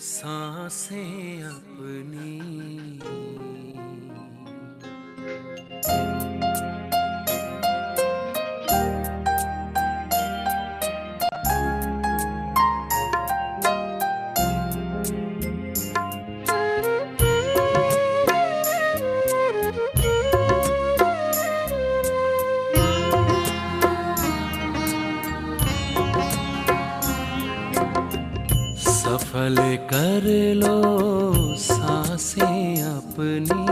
सांसें अपनी। सफल कर लो सांसें अपनी,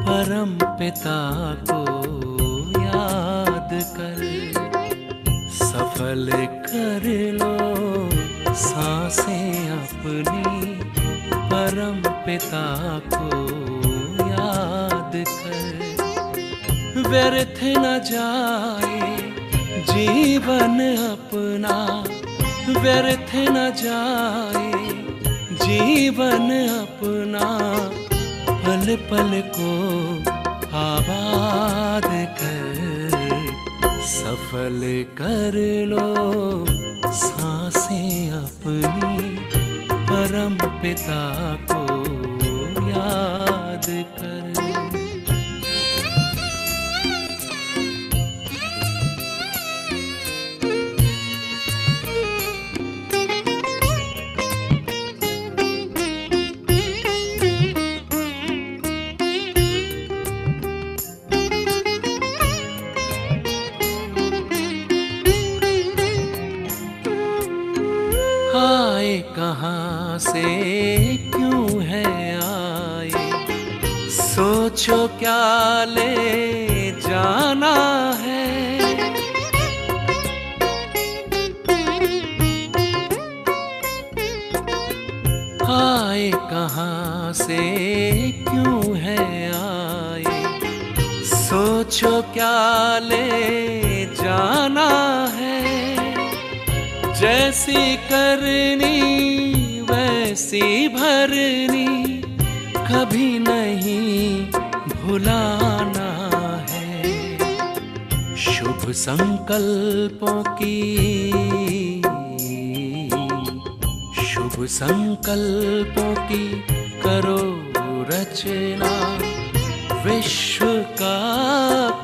परम पिता को याद कर। सफल कर लो सांसें अपनी, परम पिता को याद कर। व्यर्थ न जाए जीवन अपना, व्यर्थ न जाए जीवन अपना, पल पल को आबाद कर। सफल कर लो सांसें अपनी, परम पिता को याद कर। आए कहाँ से क्यों है आए, सोचो क्या ले जाना है। आए कहाँ से क्यों है आए, सोचो क्या ले जाना है। जैसी करनी वैसी भरनी, कभी नहीं भुलाना है। शुभ संकल्पों की, शुभ संकल्पों की करो रचना। विश्व का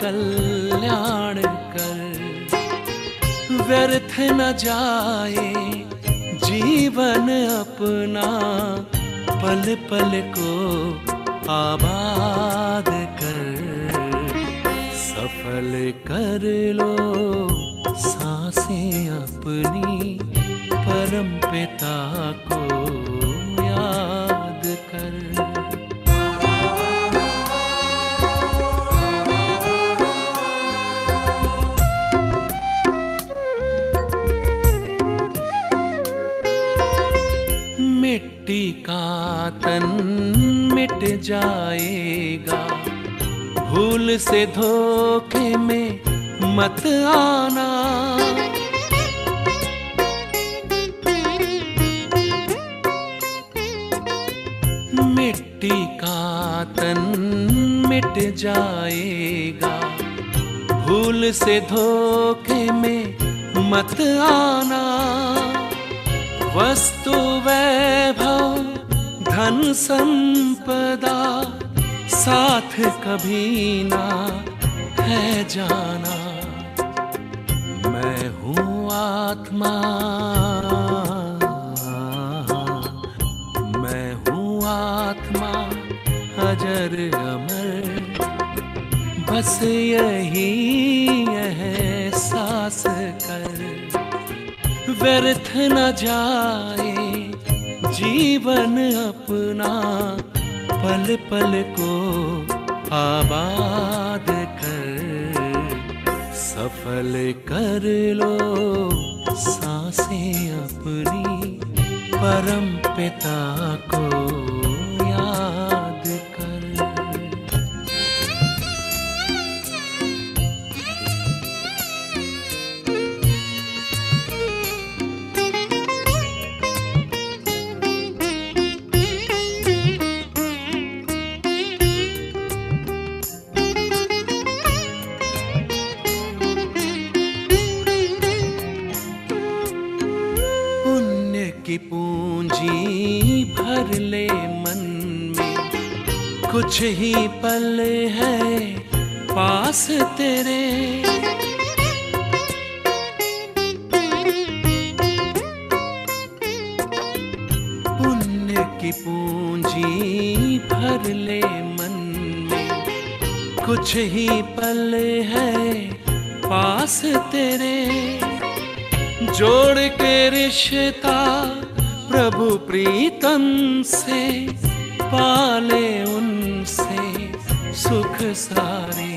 कल्याण कर। व्यर्थ न जाए जीवन अपना, पल पल को आबाद कर। सफल कर लो सांसें अपनी, परम पिता को याद कर। मिट्टी का तन मिट जाएगा, भूल से धोखे में मत आना। मिट्टी का तन मिट जाएगा, भूल से धोखे में मत आना। वस्तु वैभव धन संपदा, साथ कभी ना है जाना। मैं हूँ आत्मा, मैं हूँ आत्मा अजर अमर। बस यही एहसास कर। व्यर्थ न जाए जीवन अपना, पल पल को आबाद कर। सफल कर लो सांसें अपनी, परम पिता को याद कर। की पूंजी भर ले मन में, कुछ ही पल है पास तेरे। पुण्य की पूंजी भर ले मन में, कुछ ही पल है पास तेरे। जोड़ के रिश्ता प्रभु प्रीतम से, पाले उनसे सुख सारे।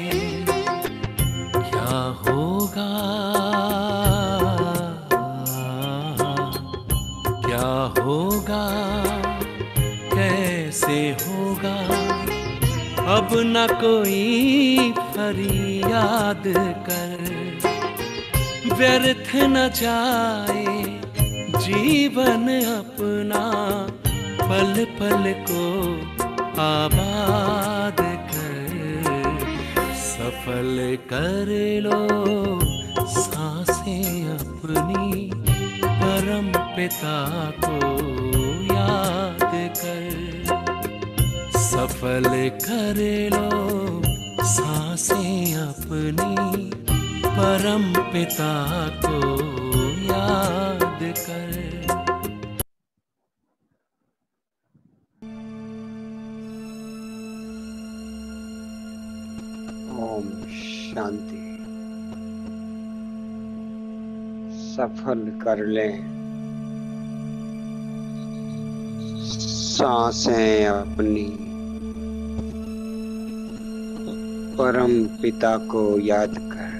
क्या होगा, क्या होगा, कैसे होगा, अब न कोई फरियाद कर। व्यर्थ न जाए जीवन अपना, पल पल को आबाद कर। सफल कर लो सांसें अपनी, परम पिता को याद कर। सफल कर लो सांसें अपनी, परम पिता को याद कर। ओम शांति। सफल कर लें सांसें अपनी, परम पिता को याद कर।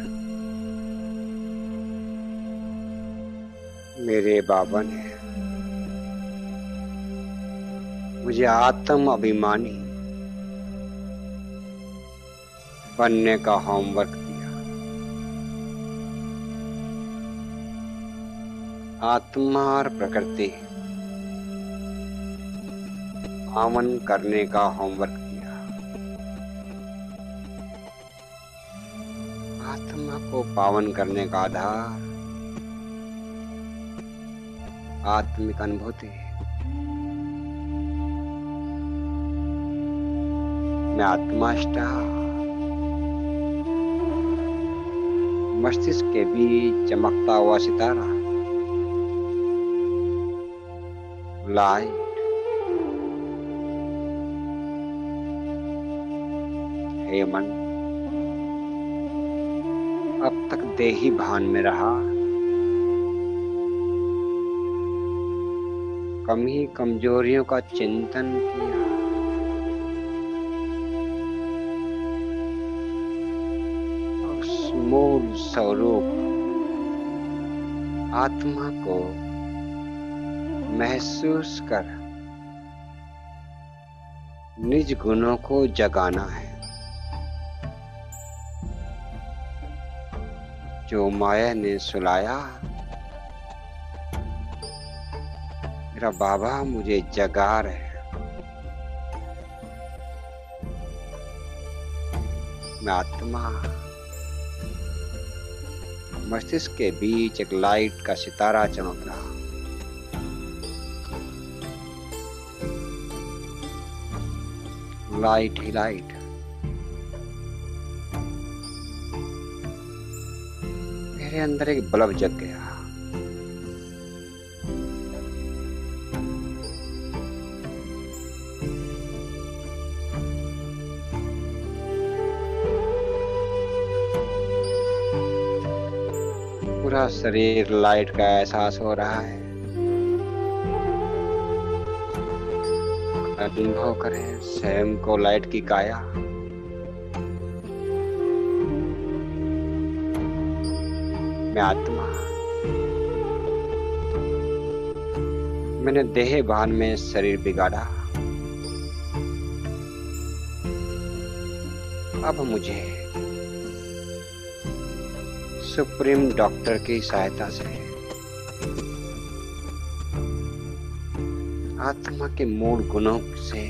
मेरे बाबा ने मुझे आत्म अभिमानी बनने का होमवर्क दिया। आत्मा और प्रकृति पावन करने का होमवर्क दिया। आत्मा को पावन करने का आधार आत्मिक अनुभूति। मैं आत्माष्टा मस्तिष्क के बीच चमकता हुआ सितारा, लाइट। हे मन, अब तक देही भान में रहा, कमी कमजोरियों का चिंतन किया, मूल स्वरूप आत्मा को महसूस कर निज गुणों को जगाना है। जो माया ने सुलाया, मेरा बाबा मुझे जगा रहे। मैं आत्मा मस्तिष्क के बीच एक लाइट का सितारा चमक रहा। लाइट ही लाइट। मेरे अंदर एक बल्ब जग गया। पूरा शरीर लाइट का एहसास हो रहा है। अनुभव करें स्वयं को लाइट की काया। मैं आत्मा, मैंने देह भान में शरीर बिगाड़ा। अब मुझे सुप्रीम डॉक्टर की सहायता से आत्मा के मूल गुणों से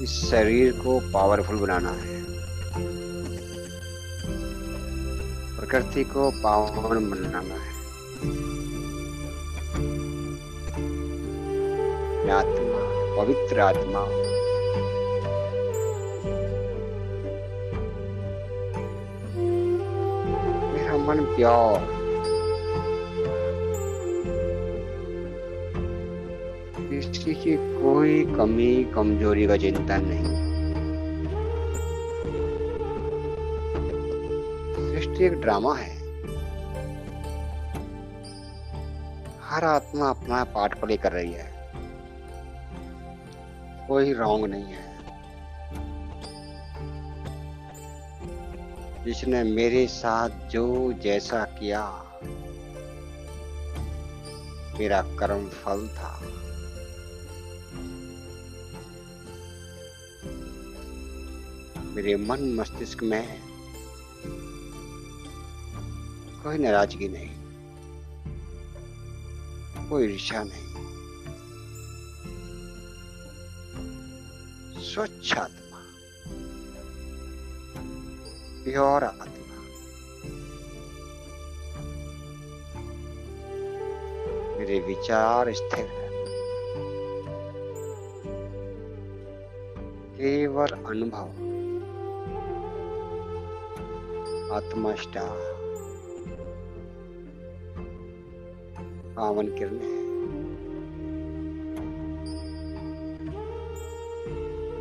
इस शरीर को पावरफुल बनाना है, प्रकृति को पावन बनाना है। आत्मा, पवित्र आत्मा, मेरा मन प्योर, किसी की कोई कमी कमजोरी का चिंतन नहीं। सृष्टि एक ड्रामा है, हर आत्मा अपना पार्ट प्ले कर रही है, कोई रॉन्ग नहीं है। जिसने मेरे साथ जो जैसा किया, मेरा कर्म फल था। मेरे मन मस्तिष्क में कोई नाराजगी नहीं, कोई ईर्ष्या नहीं। स्वच्छ आत्मा, प्योर आत्मा, मेरे विचार स्थिर है, केवल अनुभव, आत्मष्टा, पावन किरणें,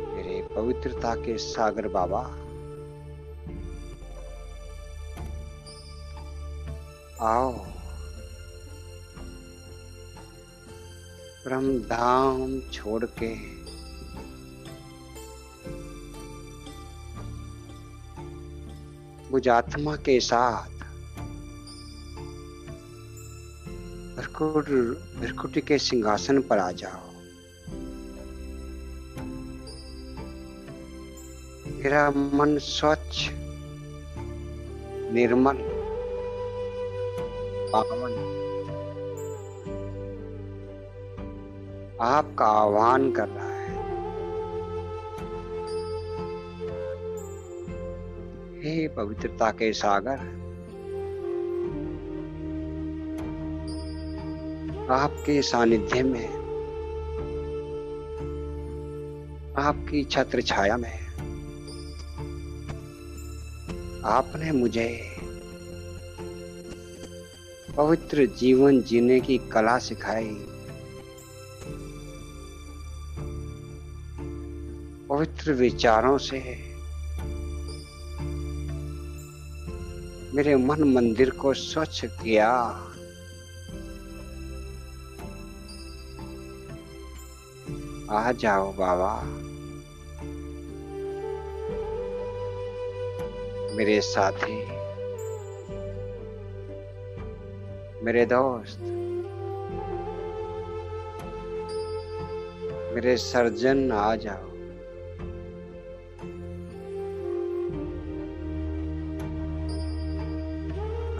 मेरे पवित्रता के सागर बाबा, आओ ब्रह्म धाम छोड़ के मुझ आत्मा के साथ भृकुटी के सिंहासन पर आ जाओ। मेरा मन स्वच्छ, निर्मल, पावन आपका आह्वान कर रहा है। हे पवित्रता के सागर, आपके सानिध्य में, आपकी छत्र छाया में आपने मुझे पवित्र जीवन जीने की कला सिखाई। पवित्र विचारों से मेरे मन मंदिर को स्वच्छ किया। आ जाओ बाबा, मेरे साथी, मेरे दोस्त, मेरे सर्जन, आ जाओ।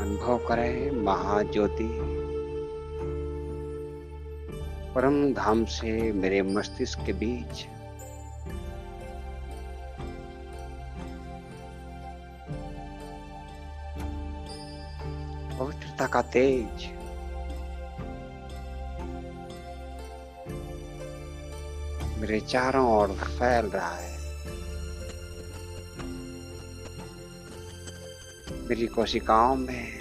अनुभव करें महाज्योति परम धाम से मेरे मस्तिष्क के बीच पवित्रता का तेज मेरे चारों ओर फैल रहा है। मेरी कोशिकाओं में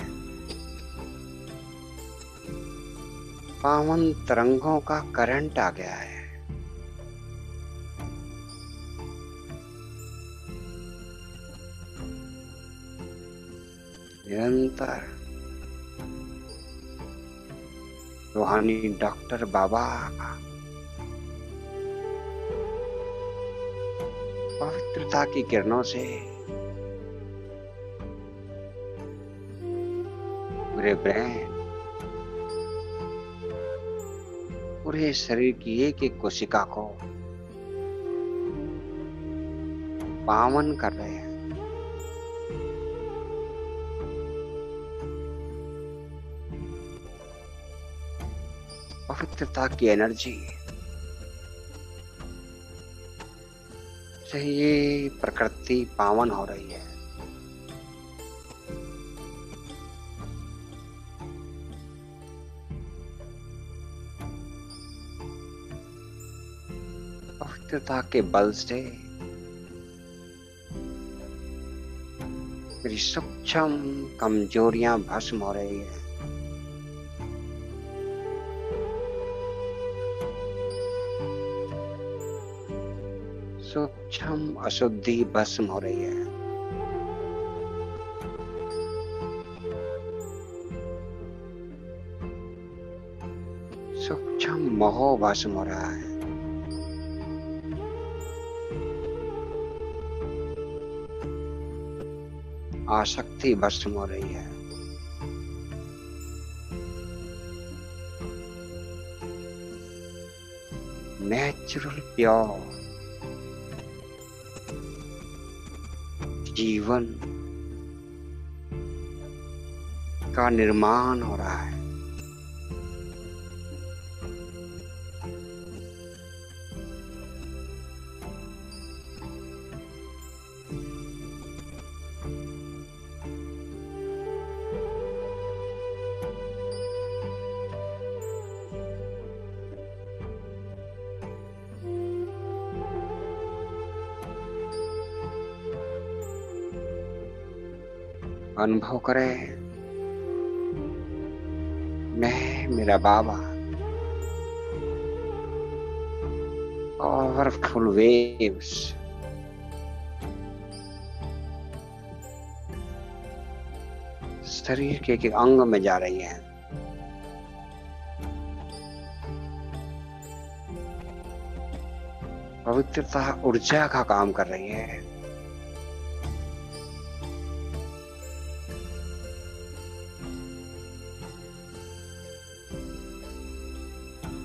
पावन तरंगों का करंट आ गया है। निरंतर रूहानी डॉक्टर बाबा पवित्रता की किरणों से मेरे ब्रेन, पूरे शरीर की एक एक कोशिका को पावन कर रहे हैं। पवित्रता की एनर्जी से ये प्रकृति पावन हो रही है। पवित्रता के बल से मेरी सूक्ष्म कमजोरियां भस्म हो रही है। सूक्ष्म अशुद्धि भस्म हो रही है। सूक्ष्म मोह भस्म हो रहा है। आसक्ति भस्म हो रही है। नेचुरल प्योर जीवन का निर्माण हो रहा है। अनुभव करें, मैं, मेरा बाबा पावरफुल वेव्स शरीर के एक अंग में जा रही हैं। पवित्रता ऊर्जा का काम कर रही है।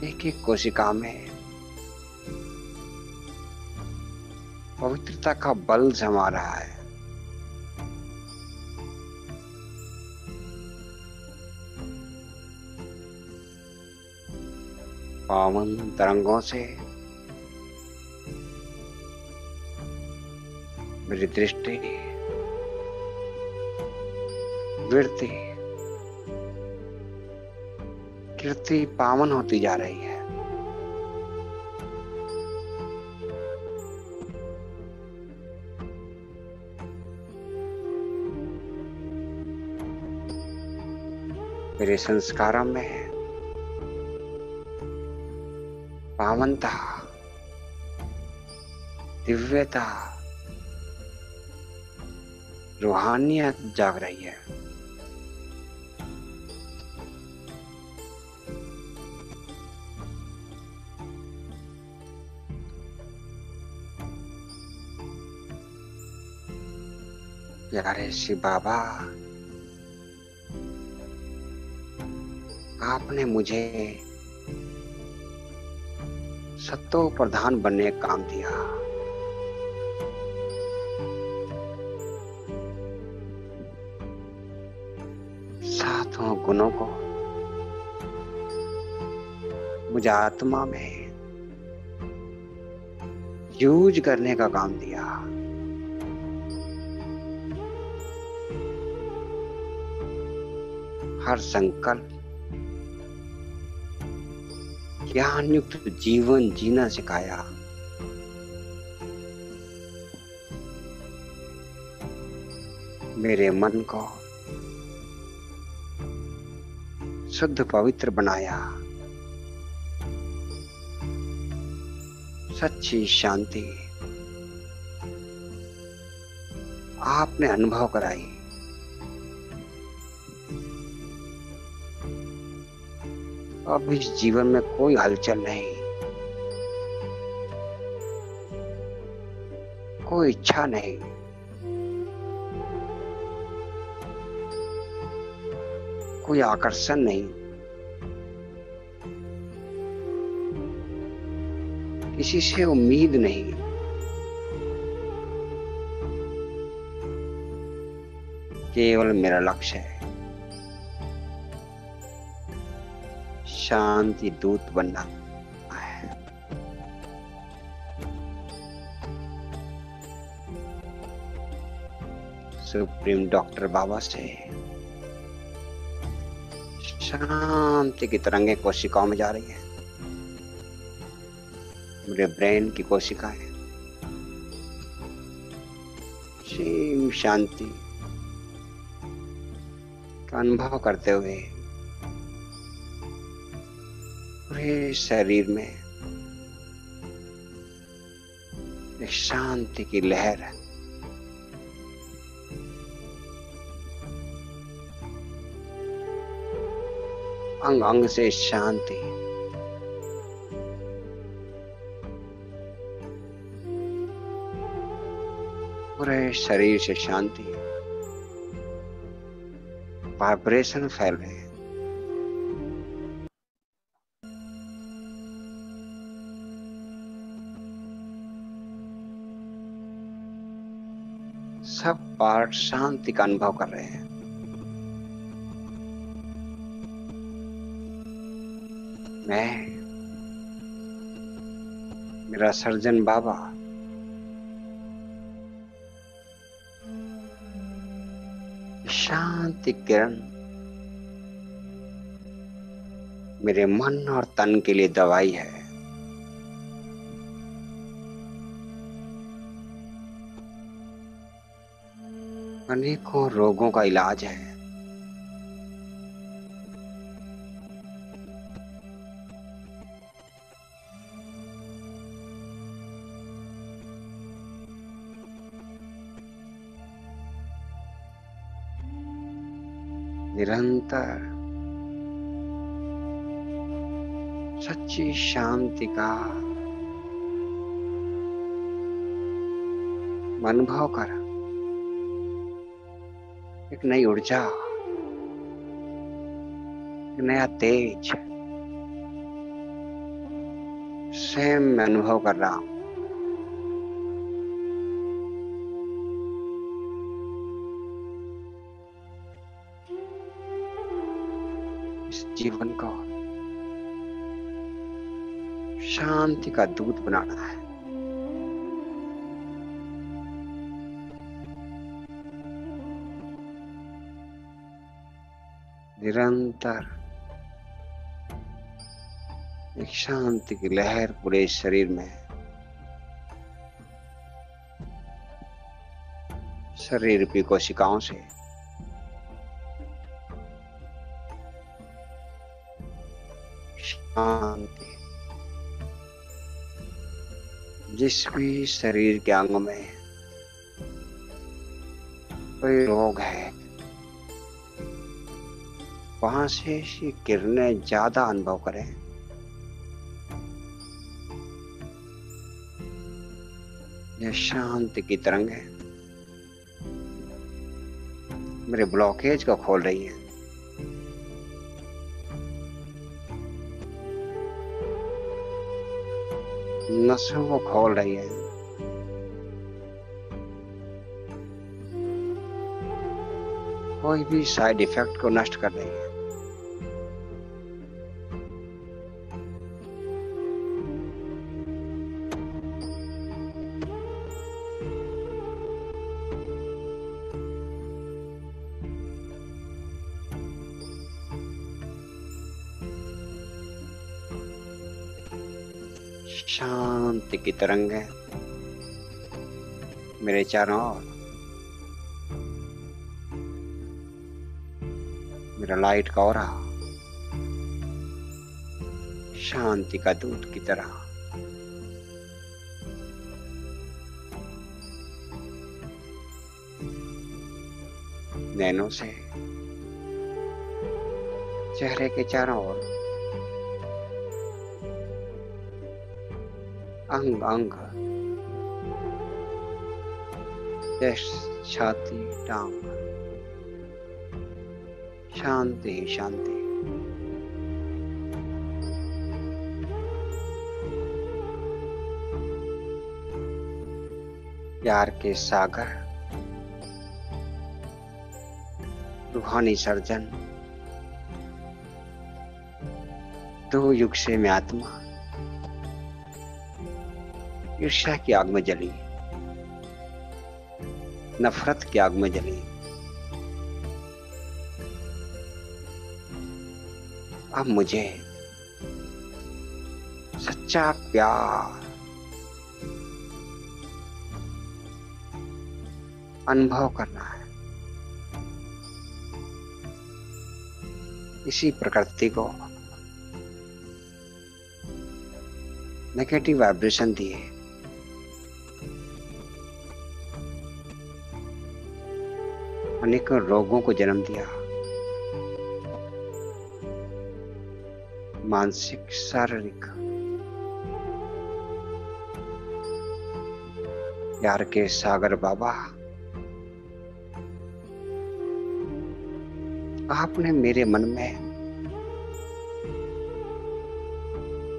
एक एक कोशिका में पवित्रता का बल जमा रहा है। पावन तरंगों से मेरी दृष्टि, वृत्ति, कीर्ति पावन होती जा रही है। मेरे संस्कारों में पावनता, दिव्यता, रूहानियत जाग रही है। प्यारे शिव बाबा, आपने मुझे सत्तो प्रधान बनने का काम दिया। सातों गुणों को मुझे आत्मा में यूज करने का काम दिया। हर संकल्प ज्ञान युक्त जीवन जीना सिखाया। मेरे मन को शुद्ध पवित्र बनाया। सच्ची शांति आपने अनुभव कराई। अब इस जीवन में कोई हलचल नहीं, कोई इच्छा नहीं, कोई आकर्षण नहीं, किसी से उम्मीद नहीं। केवल मेरा लक्ष्य है शांति दूत बनना है। सुप्रीम डॉक्टर बाबा से शांति की तरंगे कोशिकाओं में जा रही है। मेरे ब्रेन की कोशिकाएं असीम शांति का अनुभव करते हुए पूरे शरीर में एक शांति की लहर है। अंग अंग से शांति, पूरे शरीर से शांति, वाइब्रेशन फैल रहे हैं। सब पार्ट शांति का अनुभव कर रहे हैं। मैं, मेरा सर्जन बाबा, शांति किरण मेरे मन और तन के लिए दवाई है। अनेकों रोगों का इलाज है। निरंतर सच्ची शांति का अनुभव कर एक नई ऊर्जा, एक नया तेज स्वयं मैं अनुभव कर रहा हूं। इस जीवन को शांति का दूत बनाना है। निरंतर एक शांति की लहर पूरे शरीर में, शरीर रूपी कोशिकाओं से शांति। जिस भी शरीर के अंग में कोई रोग है, वहां से ऐसी किरणें ज्यादा अनुभव करें। यह शांति की तरंग है, मेरे ब्लॉकेज को खोल रही है। नसों को खोल रही है। कोई भी साइड इफेक्ट को नष्ट कर रही है। शांति की तरंग है मेरे चारों ओर। मेरा लाइट का ऑरा शांति का दूत की तरह नैनों से चेहरे के चारों ओर, अंग अंग, चेस्ट, छाती, टांग, शांति ही शांति। प्यार के सागर, रूहानी सर्जन, दो युग से मैं आत्मा ईर्ष्या की आग में जली, नफरत की आग में जली। अब मुझे सच्चा प्यार अनुभव करना है। इसी प्रकृति को नेगेटिव वाइब्रेशन दिए, अनेकों रोगों को जन्म दिया, मानसिक शारीरिक। प्यार के सागर बाबा, आपने मेरे मन में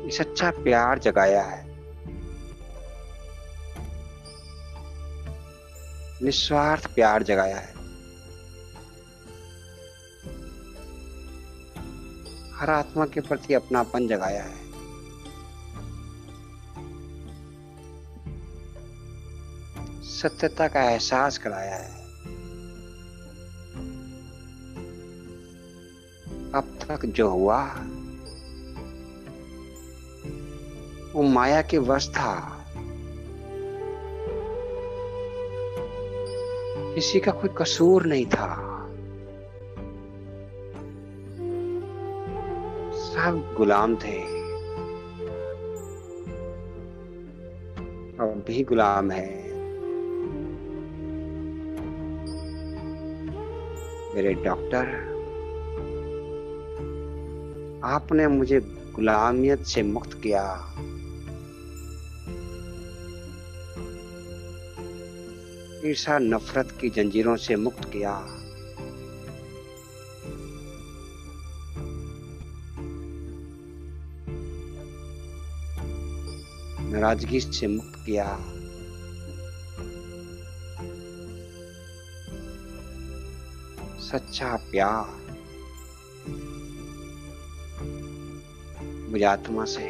ये सच्चा प्यार जगाया है, निस्वार्थ प्यार जगाया है। हर आत्मा के प्रति अपनापन जगाया है। सत्यता का एहसास कराया है। अब तक जो हुआ वो माया के वश था, किसी का कोई कसूर नहीं था। सब गुलाम थे, अब भी गुलाम है। मेरे डॉक्टर, आपने मुझे गुलामियत से मुक्त किया। ईर्ष्या नफरत की जंजीरों से मुक्त किया। नाराजगी से मुक्त किया। सच्चा प्यार मुझे आत्मा से,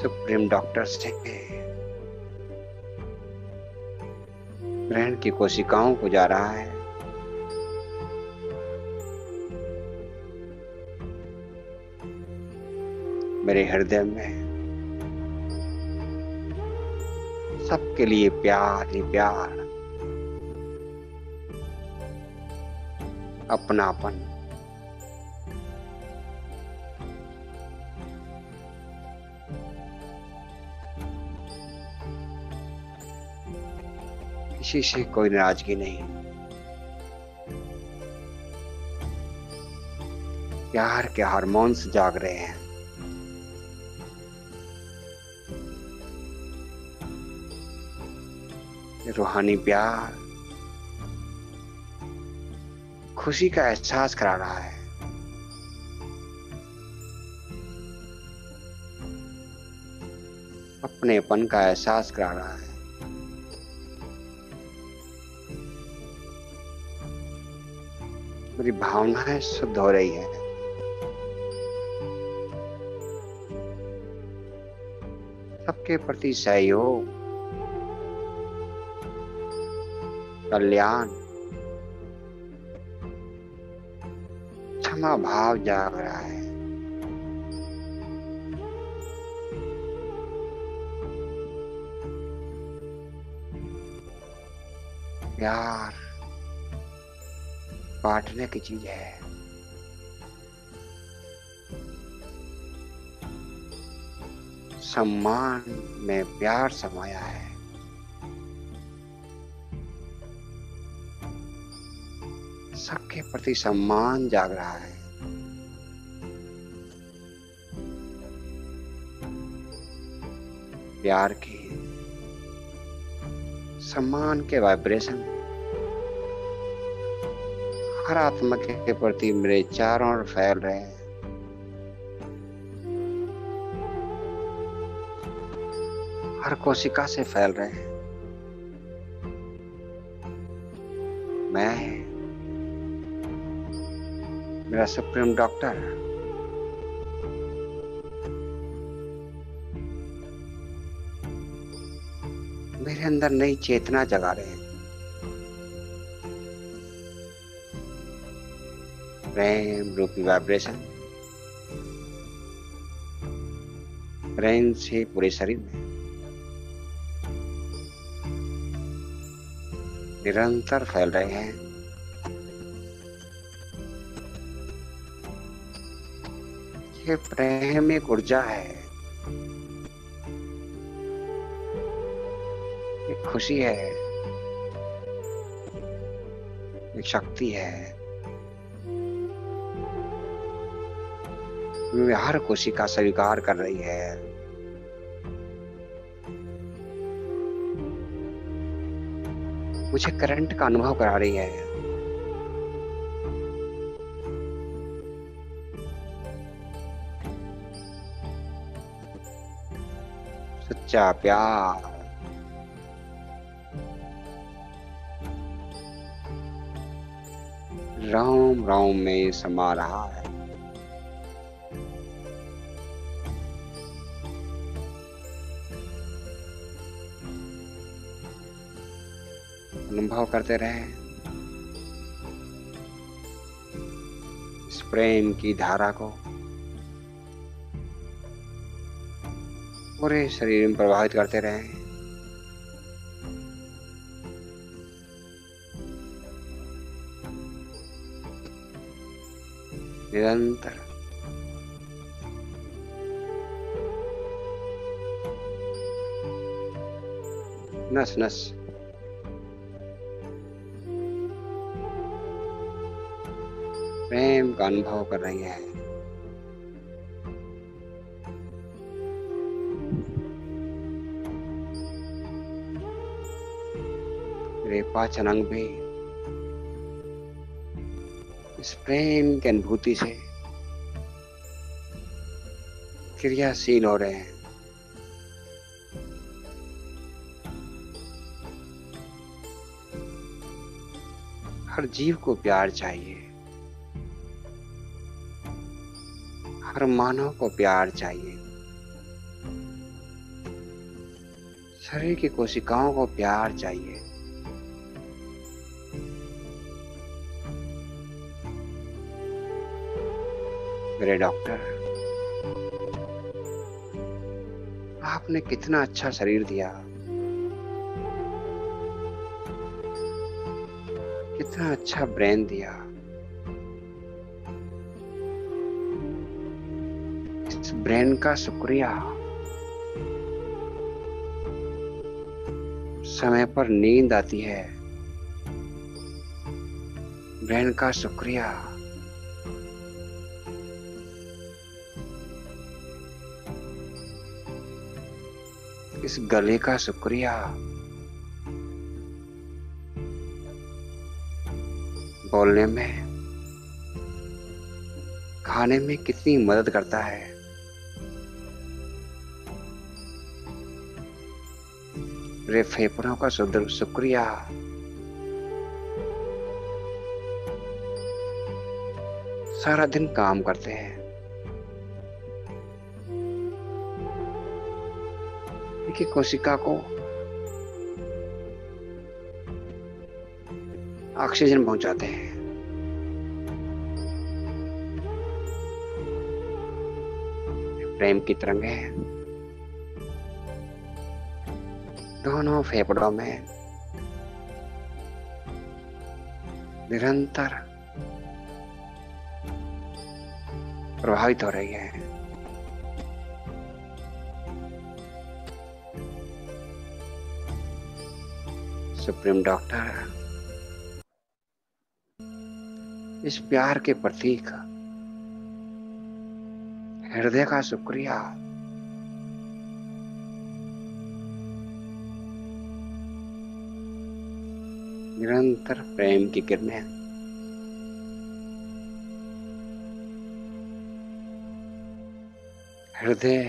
सुप्रीम डॉक्टर से, ब्रेन की कोशिकाओं को जा रहा है। मेरे हृदय में सबके लिए प्यार ही प्यार, अपनापन। किसी से कोई नाराजगी नहीं। प्यार के हार्मोन्स जाग रहे हैं। रूहानी प्यार खुशी का एहसास करा रहा है। अपनेपन का एहसास करा रहा है। मेरी भावनाएं शुद्ध हो रही है। सबके प्रति सहयोग, कल्याण, क्षमा भाव जाग रहा है। प्यार बांटने की चीज है। सम्मान में प्यार समाया है। सबके प्रति सम्मान जाग रहा है। प्यार की, सम्मान के वाइब्रेशन हर आत्मा के प्रति मेरे चारों ओर फैल रहे हैं। हर कोशिका से फैल रहे हैं। मैं, मेरा सुप्रीम डॉक्टर, मेरे अंदर नई चेतना जगा रहे हैं। प्रेम रूपी वाइब्रेशन ब्रेन से पूरे शरीर में निरंतर फैल रहे हैं। ये प्रेम एक ऊर्जा है, एक खुशी है, एक शक्ति है। वे हर खुशी का स्वीकार कर रही है। मुझे करंट का अनुभव करा रही है। सच्चा प्यार रोम रोम में समा रहा है। अनुभव करते रहे इस प्रेम की धारा को, पूरे शरीर में प्रभावित करते रहे। निरंतर नस नस प्रेम का अनुभव कर रही है। मेरे पाचन अंग भी इस प्रेम की अनुभूति से क्रियाशील हो रहे हैं। हर जीव को प्यार चाहिए, हर मानव को प्यार चाहिए, शरीर की कोशिकाओं को प्यार चाहिए। मेरे डॉक्टर, आपने कितना अच्छा शरीर दिया, कितना अच्छा ब्रेन दिया। इस ब्रेन का शुक्रिया। समय पर नींद आती है, ब्रेन का शुक्रिया। इस गले का शुक्रिया। बोलने में, खाने में कितनी मदद करता है। मेरे फेफड़ों का शुक्रिया। सारा दिन काम करते हैं। एक एक कोशिका को ऑक्सीजन पहुंचाते हैं। प्रेम की तरंगें दोनों फेफड़ों में निरंतर प्रभावित हो रही है। सुप्रीम डॉक्टर, इस प्यार के प्रतीक हृदय का शुक्रिया। निरंतर प्रेम की किरणें हृदय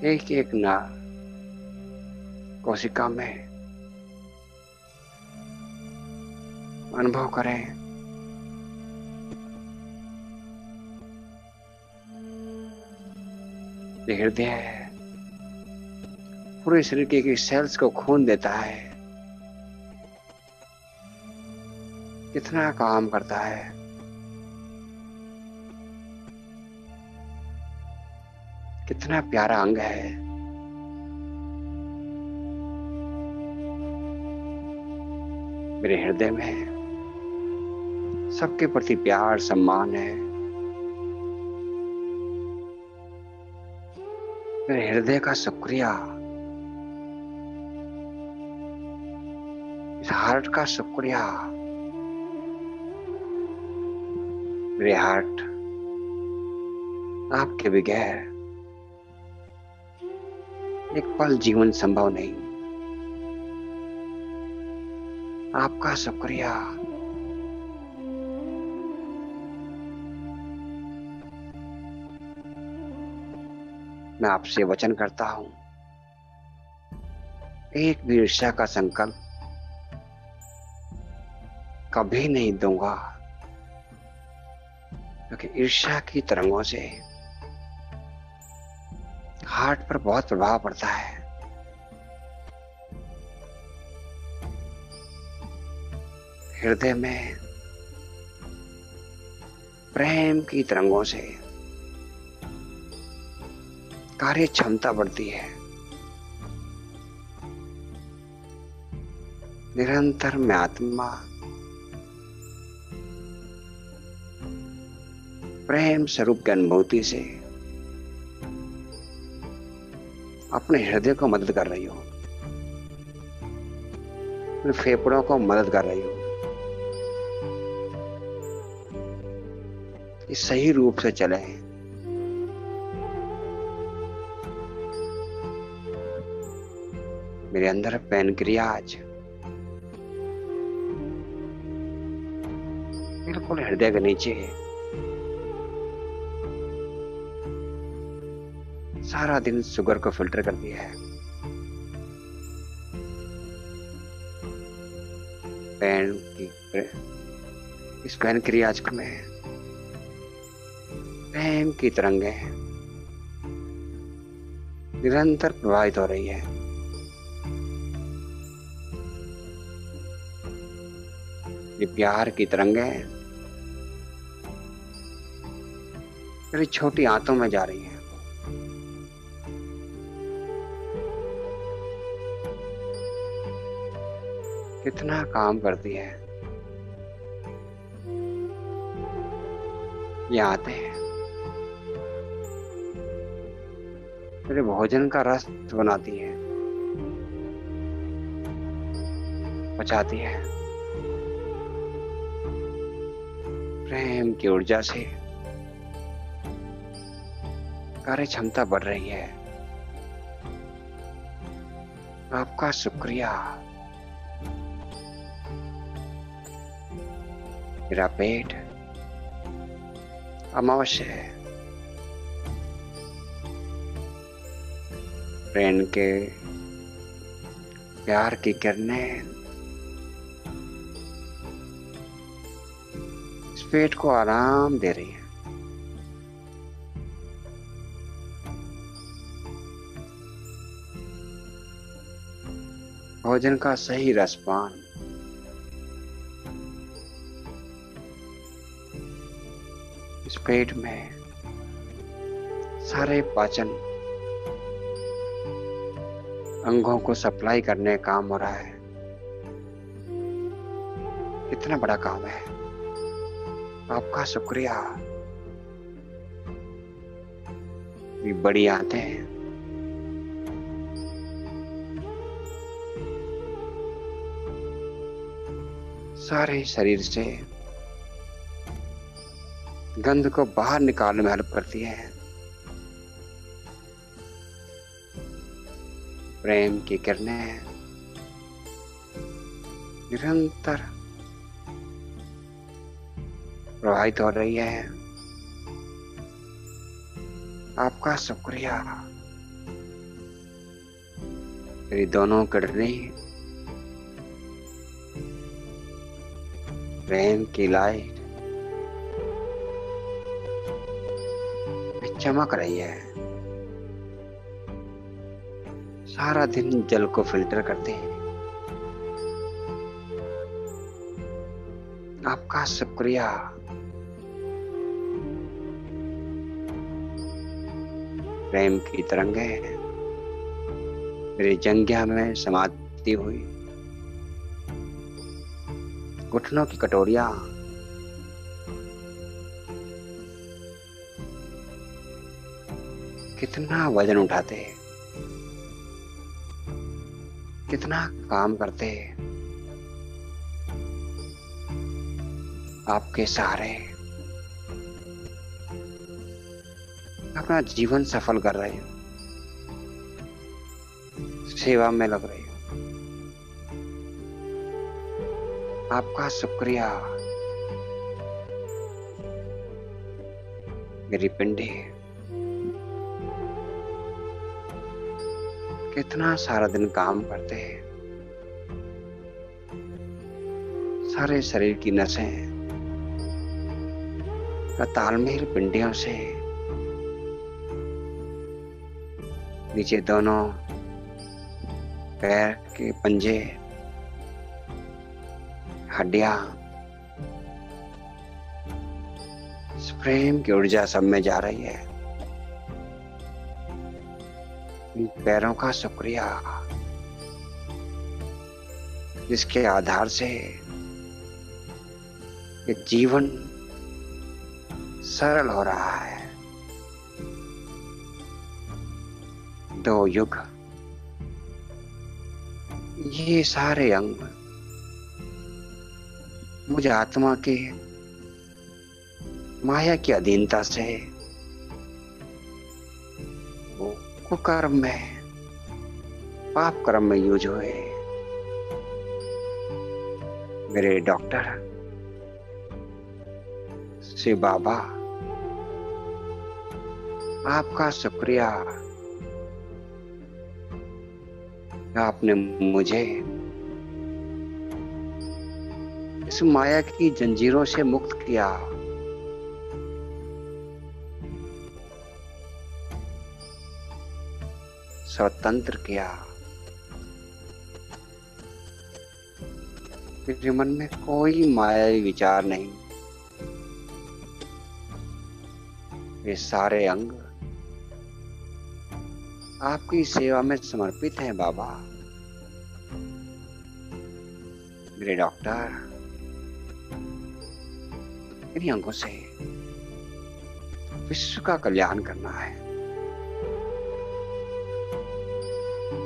एक एक ना कोशिका में अनुभव करें। हृदय पूरे शरीर के सेल्स को खून देता है। कितना काम करता है। कितना प्यारा अंग है। मेरे हृदय में सबके प्रति प्यार सम्मान है। मेरे हृदय का शुक्रिया, इस हार्ट का शुक्रिया। मेरे हार्ट, आपके बगैर एक पल जीवन संभव नहीं। आपका शुक्रिया। मैं आपसे वचन करता हूं, एक भी ईर्ष्या का संकल्प कभी नहीं दूंगा, क्योंकि ईर्ष्या की तरंगों से हार्ट पर बहुत प्रभाव पड़ता है। हृदय में प्रेम की तरंगों से कार्य क्षमता बढ़ती है। निरंतर मैं आत्मा प्रेम स्वरूप की अनुभूति से अपने हृदय को मदद कर रही हूं, अपने फेफड़ों को मदद कर रही हूं। इस सही रूप से चले। मेरे अंदर पैनक्रियाज बिल्कुल हृदय के नीचे सारा दिन शुगर को फिल्टर करती है। इस पैनक्रियाज में प्रेम की तरंगें निरंतर प्रवाहित हो रही है। ये प्यार की तरंगें मेरी छोटी आंतों में जा रही है। कितना काम करती है ये आते हैं। मेरे भोजन का रस बनाती है, पचाती है। प्रेम की ऊर्जा से कार्य क्षमता बढ़ रही है। आपका शुक्रिया। मेरा पेट अमावस्या है। प्रेम के प्यार की किरणें इस पेट को आराम दे रही है। भोजन का सही रसपान इस पेट में सारे पाचन अंगों को सप्लाई करने का काम हो रहा है। कितना बड़ा काम है। आपका शुक्रिया। ये बड़ी आंतें सारे शरीर से गंध को बाहर निकालने में हेल्प करती है। प्रेम की किरणें निरंतर प्रवाहित हो रही है। आपका शुक्रिया। मेरी दोनों किडनी प्रेम की लाइट में चमक रही है। सारा दिन जल को फिल्टर करते हैं। आपका शुक्रिया। प्रेम की तरंगें मेरी जंघिया में समाती हुई घुटनों की कटोरियां कितना वजन उठाते, कितना काम करते आपके सहारे अपना जीवन सफल कर रहे हो, सेवा में लग रहे हो। आपका शुक्रिया मेरी पिंडी। कितना सारा दिन काम करते हैं, सारे शरीर की नसें का तालमेल पिंडियों से नीचे दोनों पैर के पंजे, हड्डियां, प्रेम की ऊर्जा सब में जा रही है। इन पैरों का शुक्रिया जिसके आधार से ये जीवन सरल हो रहा है। 2 युग, ये सारे अंग मुझे आत्मा के माया की अधीनता से वो कुकर्म में, पाप कर्म में यूज हुए। मेरे डॉक्टर शिव बाबा, आपका शुक्रिया, आपने मुझे इस माया की जंजीरों से मुक्त किया। स्वतंत्र किया। मेरे मन में कोई मायावी विचार नहीं। ये सारे अंग आपकी सेवा में समर्पित हैं बाबा। मेरे डॉक्टर, इन अंगों से विश्व का कल्याण करना है,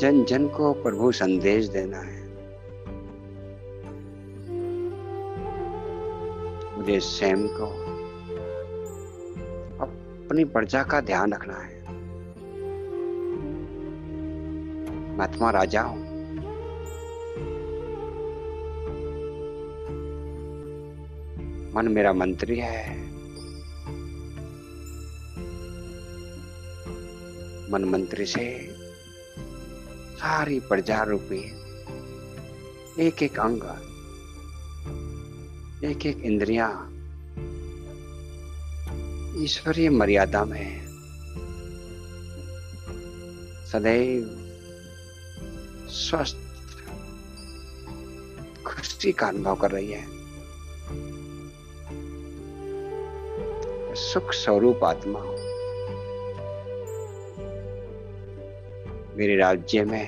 जन जन को प्रभु संदेश देना है। मुझे स्वयं को, अपनी प्रजा का ध्यान रखना है। महात्मा राजा हूं, मन मेरा मंत्री है। मन मंत्री से सारी प्रजा रूपी एक एक अंग, एक एक इंद्रियां ईश्वरीय मर्यादा में सदैव स्वस्थ खुशी का अनुभव कर रही है। सुख स्वरूप आत्मा हूं। मेरे राज्य में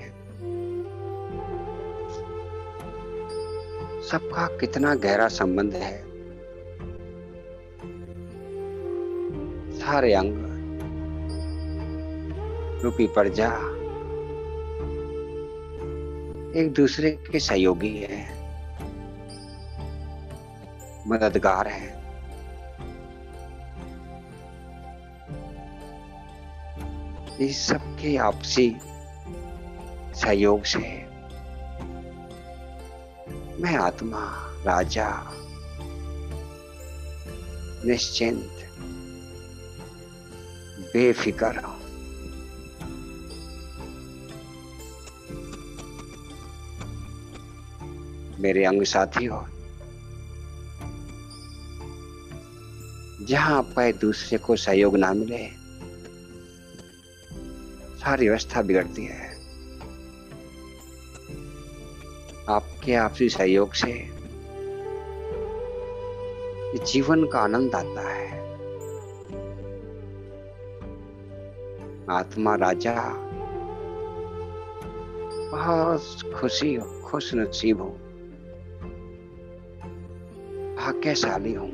सबका कितना गहरा संबंध है। सारे अंग रूपी प्रजा एक दूसरे के सहयोगी है, मददगार है। इस सबके आपसी सहयोग से मैं आत्मा राजा निश्चिंत बेफिक्र हूं। मेरे अंग साथियों, जहां आपका एक दूसरे को सहयोग ना मिले, सारी व्यवस्था बिगड़ती है। आपके आपसी सहयोग से जीवन का आनंद आता है। आत्मा राजा बहुत खुश नसीब हो। भाग्यशाली हूं,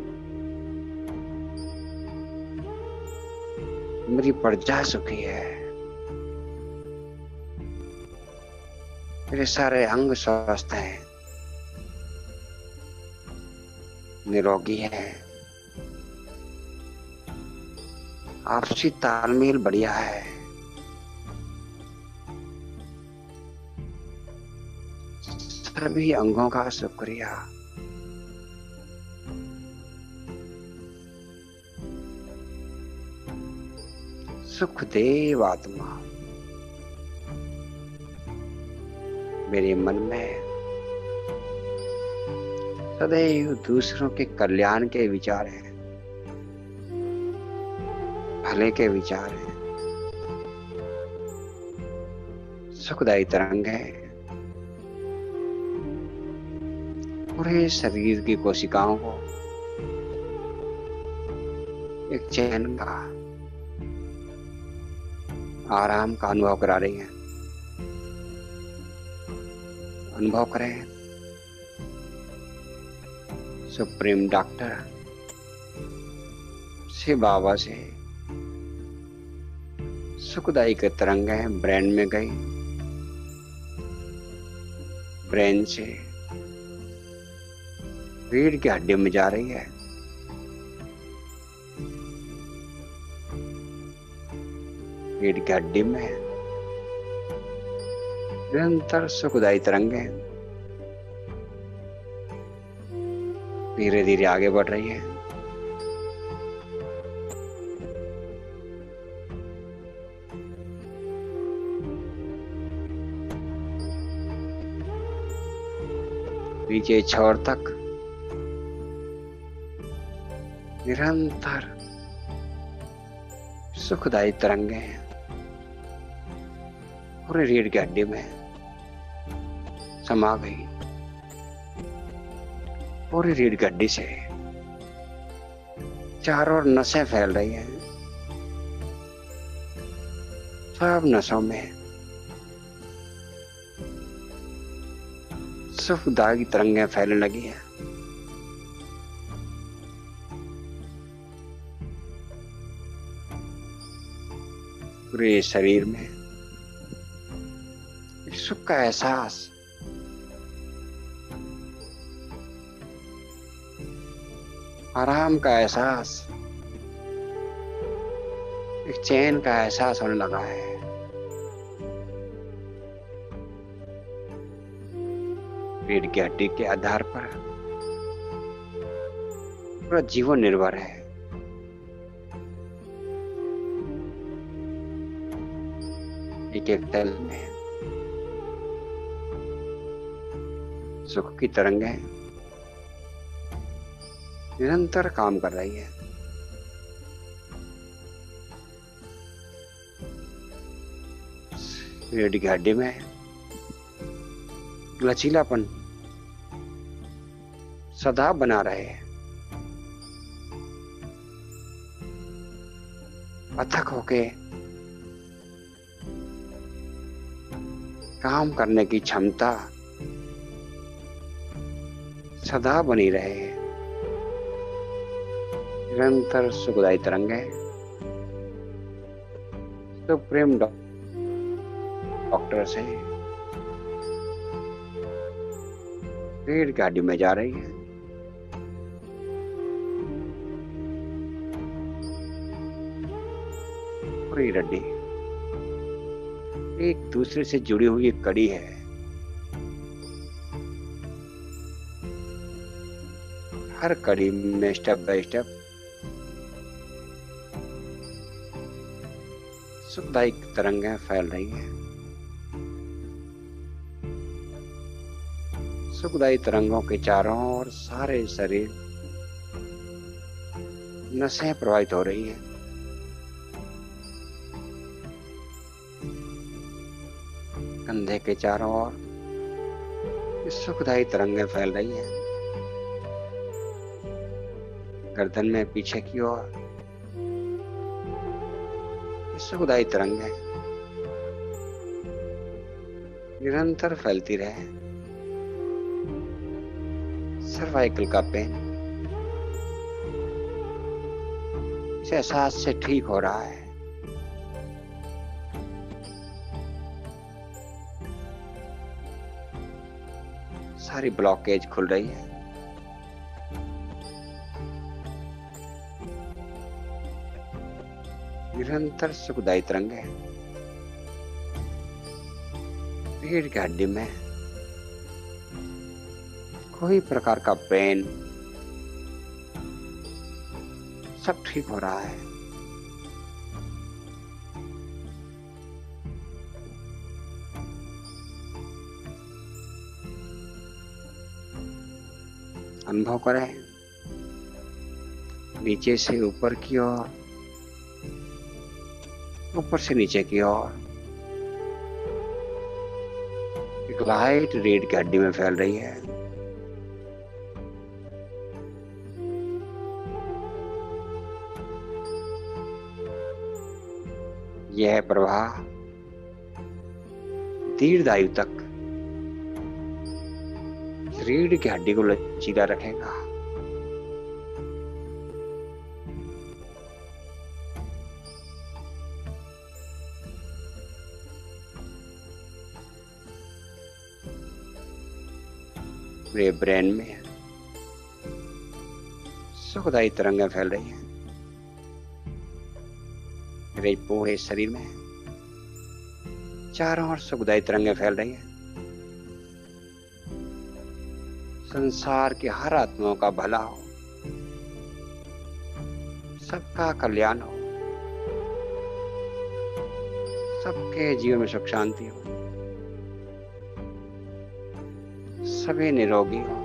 मेरी प्रजा सुखी है, मेरे सारे अंग स्वस्थ हैं, निरोगी है, आपसी तालमेल बढ़िया है, सभी अंगों का शुक्रिया। सुखदेव आत्मा मेरे मन में सदैव दूसरों के कल्याण के विचार हैं, भले के विचार हैं, सुखदायी तरंग है, पूरे शरीर की कोशिकाओं को एक चैन का, आराम का अनुभव करा रही है। अनुभव करें सुप्रीम डॉक्टर से, बाबा से सुखदायी के तरंगें ब्रेन में गई, ब्रेन से रीढ़ की हड्डी में जा रही है, रीढ़ की हड्डी में निरंतर सुखदायी तरंगें धीरे धीरे आगे बढ़ रही है। नीचे छोर तक निरंतर सुखदायी तरंगें पूरे रीढ़ की हड्डी में समा गई, पूरी रीढ़ की हड्डी से चारों ओर नसें फैल रही हैं, सब नसों में सुखदायी तरंगें फैलने लगी हैं। पूरे शरीर में एक सुख का एहसास, आराम का एहसास, एक चैन का एहसास होने लगा है। रीढ़ की हड्डी के आधार पर पूरा जीवन निर्भर है। एक एक तल में सुख की तरंगें निरंतर काम कर रही है। रीढ़ की हड्डी में लचीलापन सदा बना रहे, अथक होके काम करने की क्षमता सदा बनी रहे। निरंतर सुखदायी तरंगें सुप्रीम डॉक्टर से रीढ़ की हड्डी में जा रही है। पूरी हड्डी एक दूसरे से जुड़ी हुई एक कड़ी है। हर कड़ी में स्टेप बाय स्टेप सुखदायी तरंगें फैल रही हैं। सुखदायी तरंगों के चारों ओर सारे शरीर नसें प्रवाहित हो रही हैं। कंधे के चारों ओर सुखदायी तरंगें फैल रही हैं। गर्दन में पीछे की ओर सुखदायी तरंगें निरंतर फैलती रहे। सर्वाइकल का पेन इस एहसास से ठीक हो रहा है। सारी ब्लॉकेज खुल रही है। निरंतर सुखदायी तरंगे रीढ़ की हड्डी में कोई प्रकार का पेन, सब ठीक हो रहा है। अनुभव करें नीचे से ऊपर की ओर, ऊपर से नीचे की ओर एक लाइट रीढ़ की हड्डी में फैल रही है। यह प्रवाह दीर्घायु तक रीढ़ की हड्डी को लचीला रखेगा। मेरे ब्रेन में सुखदायी तरंगें फैल रही हैं। मेरे पूरे शरीर में चारों ओर सुखदायी तरंगें फैल रही हैं। संसार की हर आत्माओं का भला हो, सबका कल्याण हो, सबके जीवन में सुख शांति हो, सभी निरोगी हो।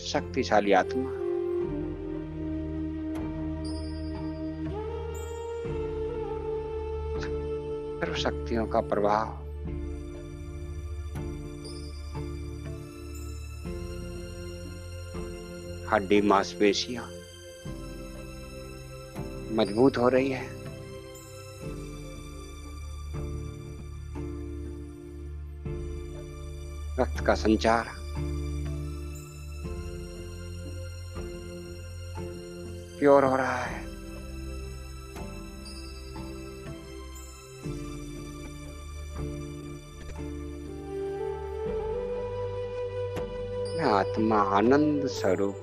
शक्तिशाली आत्मा सर्व शक्तियों का प्रभाव हड्डी मांसपेशियां मजबूत हो रही है। रक्त का संचार प्योर हो रहा है। मैं आत्मा आनंद स्वरूप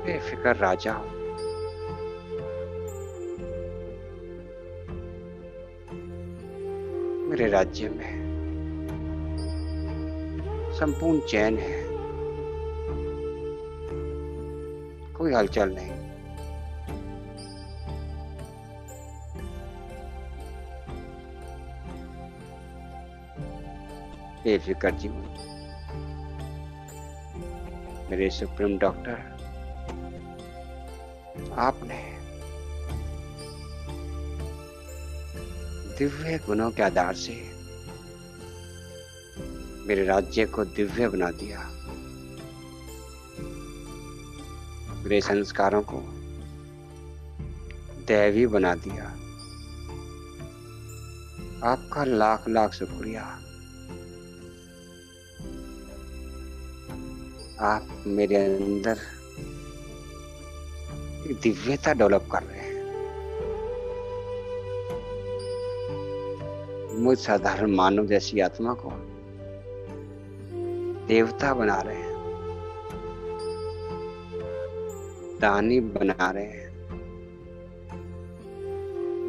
बेफिक्र राजा हूं। मेरे राज्य में संपूर्ण चैन है, कोई हलचल नहीं। बेफिक्र जीवन। मेरे सुप्रीम डॉक्टर आपने दिव्य गुणों के आधार से मेरे राज्य को दिव्य बना दिया। मेरे संस्कारों को दैवी बना दिया। आपका लाख लाख शुक्रिया। आप मेरे अंदर एक दिव्यता डेवलप कर रहे हैं। मुझ साधारण मानव जैसी आत्मा को देवता बना रहे हैं, दानी बना रहे हैं,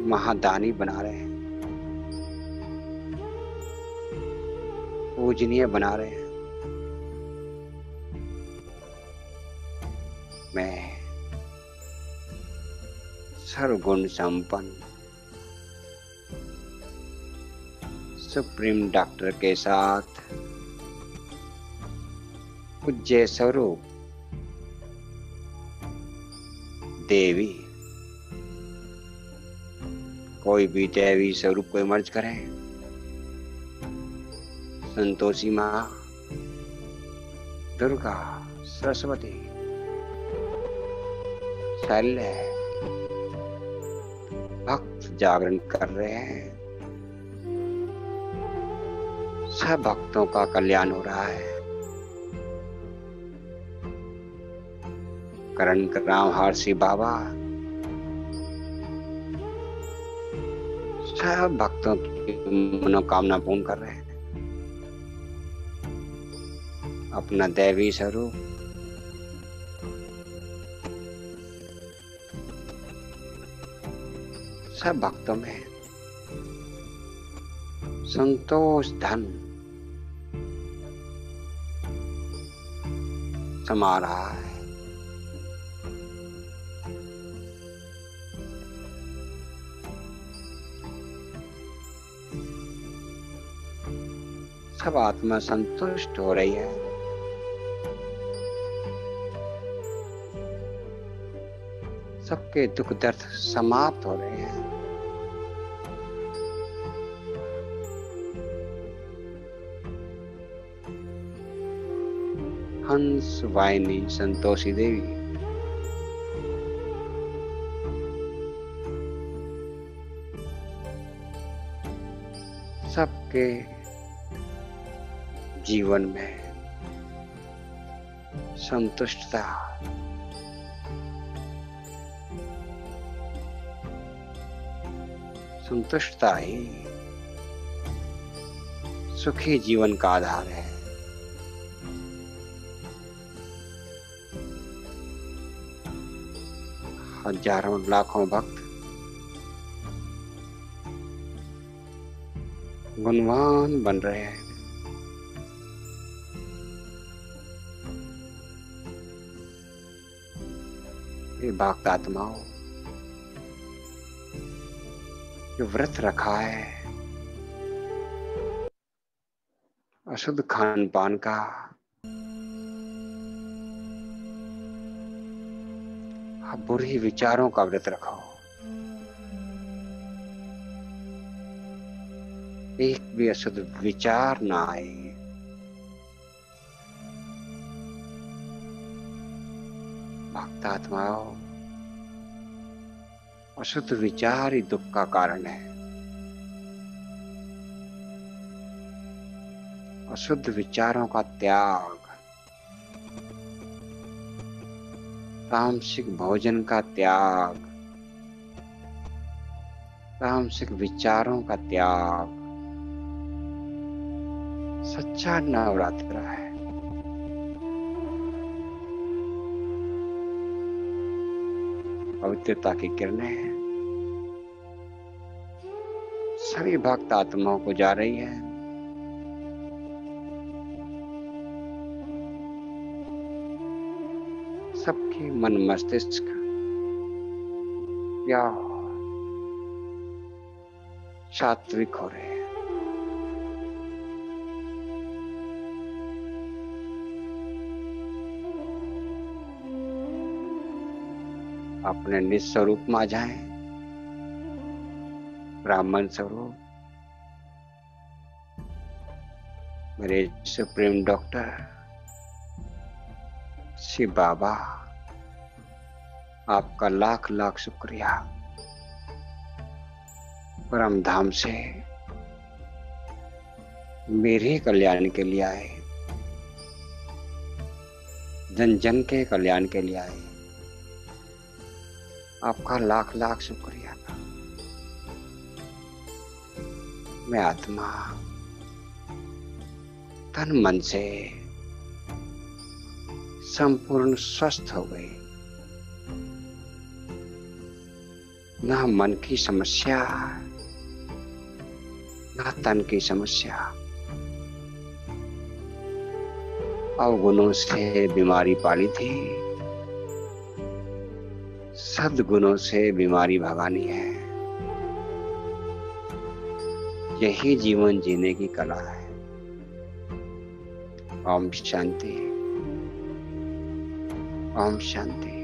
महादानी बना रहे हैं, पूजनीय बना रहे हैं। मैं सर्वगुण संपन्न सुप्रीम डॉक्टर के साथ पूज्य स्वरूप देवी, कोई भी दैवी स्वरूप को इमर्ज करें। संतोषी माँ, दुर्गा, सरस्वती, शैल्य, भक्त जागरण कर रहे हैं। सब भक्तों का कल्याण हो रहा है। करण राम हर्षि बाबा सब भक्तों की मनोकामना पूर्ण कर रहे हैं। अपना दैवी स्वरूप सब भक्तों में संतोष धन समा रहा है। सब आत्मा संतुष्ट हो रही है। सबके दुख दर्द समाप्त हो रहे हैं। हंस वाहिनी संतोषी देवी सबके जीवन में संतुष्टता, संतुष्टता ही सुखी जीवन का आधार है। हजारों लाखों भक्त गुणवान बन रहे हैं। ये भक्त आत्माओं जो व्रत रखा है अशुद्ध खान पान का, बुरे विचारों का व्रत रखो। एक भी अशुद्ध विचार ना आए। भक्त आत्माओं, अशुद्ध विचार ही दुख का कारण है। अशुद्ध विचारों का त्याग, तामसिक भोजन का त्याग, तामसिक विचारों का त्याग सच्चा नवरात्र है। पवित्रता की किरणें सभी भक्त आत्माओं को जा रही है। सबकी मन मस्तिष्क या सात्विक हो रहे हैं। अपने निज स्वरूप में आ जाएं, ब्राह्मण स्वरूप। मेरे सुप्रीम डॉक्टर शिव बाबा, आपका लाख लाख शुक्रिया। परम धाम से मेरे कल्याण के लिए आए, जन जन के कल्याण के लिए आए। आपका लाख लाख शुक्रिया। मैं आत्मा तन मन से संपूर्ण स्वस्थ हो गई। ना मन की समस्या, ना तन की समस्या। अवगुणों से बीमारी पाली थी, सद्गुणों से बीमारी भगानी है। यही जीवन जीने की कला है। ओम शांति, ओम शांति।